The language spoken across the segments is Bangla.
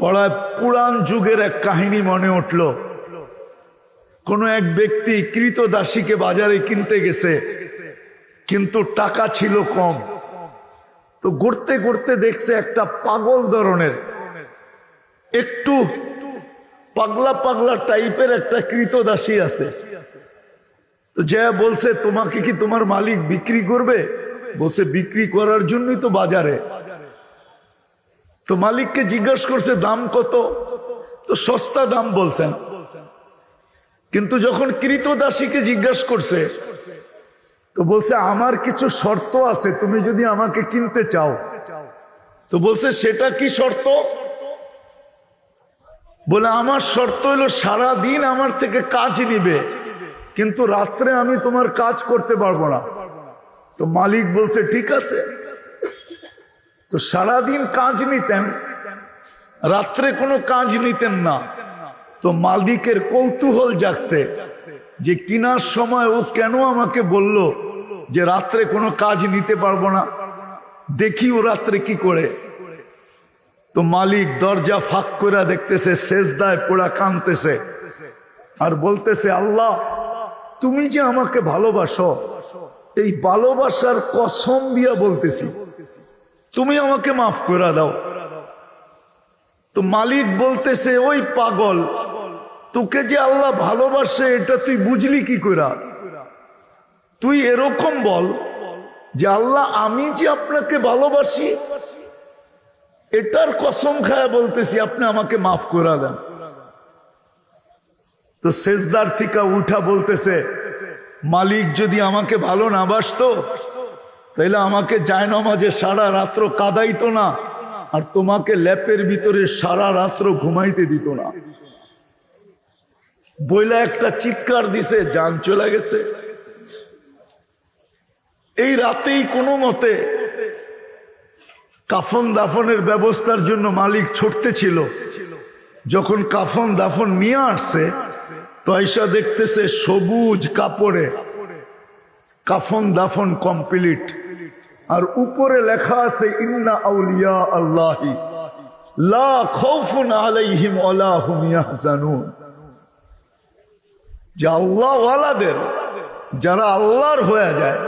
পড়ায় পুরাণ যুগের এক কাহিনী মনে উঠল। কোন এক ব্যক্তি কৃতদাসীকে বাজারে কিনতে গেছে, কিন্তু টাকা ছিল কম। তো ঘুরতে ঘুরতে দেখছে একটা পাগল ধরনের, একটু পাগলা পাগলা টাইপের একটা কৃতদাসী আছে। তো যা বলছে, তোমাকে কি তোমার মালিক বিক্রি করবে? বলছে, বিক্রি করার জন্যই তো বাজারে। তো মালিককে জিজ্ঞাসা করছে দাম কত? তো সস্তা দাম বলছেন। কিন্তু যখন কৃতদাসীকে জিজ্ঞাসা করছে, তো বলছে আমার কিছু শর্ত আছে, তুমি যদি আমাকে কিনতে চাও। তো বলছে, সেটা কি শর্ত? বলে, আমার শর্ত হলো সারা দিন আমার থেকে কাজ নিবে, কিন্তু রাত্রে আমি তোমার কাজ করতে পারবো না। তো মালিক বলছে, ঠিক আছে। তো সারাদিন কাজ নিতেন, রাত্রে কোনো কাজ নিতেন না। তো মালিকের কৌতূহল জাগছে যে কিনার সময় ও কেন আমাকে বলল যে রাত্রে কোনো কাজ নিতে পারবো না, দেখি ও রাত্রে কি করে। তো মালিক দরজা ফাঁক করে দেখতেছে, সেজদায় পোড়া কাঁদতেছে আর বলতেছে, আল্লাহ তুমি যে আমাকে ভালোবাসো, এই ভালোবাসার কসম দিয়া বলতেছি, তুমি আমাকে মাফ করে দাও। তো মালিক বলতেছে, ওই পাগল, তোকে যে আল্লাহ ভালোবাসে এটা তুই বুঝলি কি করে? তুই এরকম বল যে আল্লাহ আমি যে আপনাকে ভালোবাসি, এটার কসম খায়া বলতেছি আপনি আমাকে মাফ করে দেন। তো সেজদার থেকে উঠা বলতেছে, মালিক যদি আমাকে ভালো না বাসতো তাইলে আমাকে জায়নামাজে সারা রাত্র কাঁদাইতো না, আর তোমাকে ল্যাপের ভিতরে সারা রাত্র ঘুমাইতে দিত না। বইলা একটা চিৎকার দিছে, জান চলে গেছে। এই রাতেই কোনো মতে কাফন দাফনের ব্যবস্থার জন্য মালিক ছুটতে ছিল। যখন কাফন দাফন নিয়ে আসছে, তো আয়েশা দেখতেছে সবুজ কাপড়ে কাফন দাফন কমপ্লিট, আর উপরে লেখা আছে, ইন্না আউলিয়া আল্লাহি লা খাউফুন আলাইহিম ওয়ালা হুম ইয়াহজানুন। যে আল্লাহ ওয়ালাদের, যারা আল্লাহর হয়ে যায়।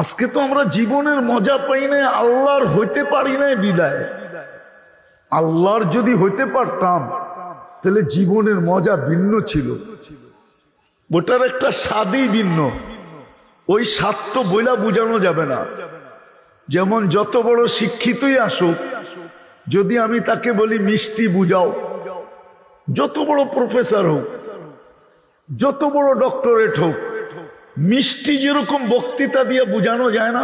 আজকে তো আমরা জীবনের মজা পাই না, আল্লাহর হইতে পারি না বিদায়। আল্লাহর যদি হইতে পারতাম তাহলে জীবনের মজা ভিন্ন ছিল, ওটার একটা স্বাদই ভিন্ন। ওই স্বাদ তো বইলা বুঝানো যাবে না। যেমন যত বড় শিক্ষিতই আসুক, যদি আমি তাকে বলি মিষ্টি বুঝাও, যত বড় প্রফেসর হোক, যত বড় ডক্টরেট হোক, মিষ্টি যেরকম বক্তৃতা দিয়ে বুঝানো যায় না,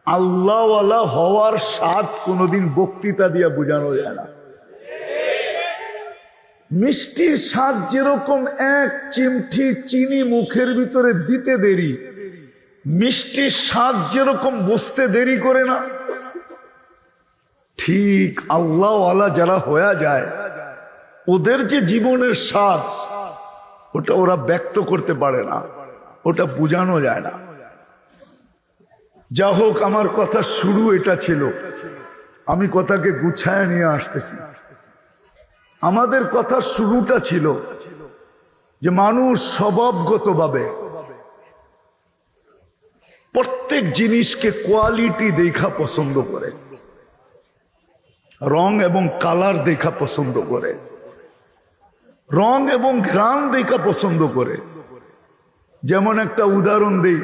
আল্লাহওয়ালা হওয়ার স্বাদ কোনোদিন বক্তৃতা দিয়ে বুঝানো যায় না। মিষ্টির স্বাদ যেরকম এক চিমটি চিনি মুখের ভিতরে দিতে দেরি, মিষ্টির স্বাদ যেরকম বুঝতে দেরি করে না, ঠিক আল্লাহওয়ালা যারা হয়ে যায়, ওদের যে জীবনের স্বাদ, ওটা ওরা ব্যক্ত করতে পারে না, ওটা বুঝানো যায় না। যা হোক, আমার কথা শুরু এটা ছিল, আমি কথাকে গুছায় নিয়ে আসতেছি। আমাদের কথা শুরুটা ছিল যে মানুষ স্বভাবগতভাবে প্রত্যেক জিনিসকে কোয়ালিটি দেখা পছন্দ করে, রং এবং কালার দেখা পছন্দ করে, রং এবং ঘ্রাণ দেখা পছন্দ করে। যেমন একটা উদাহরণ দেই,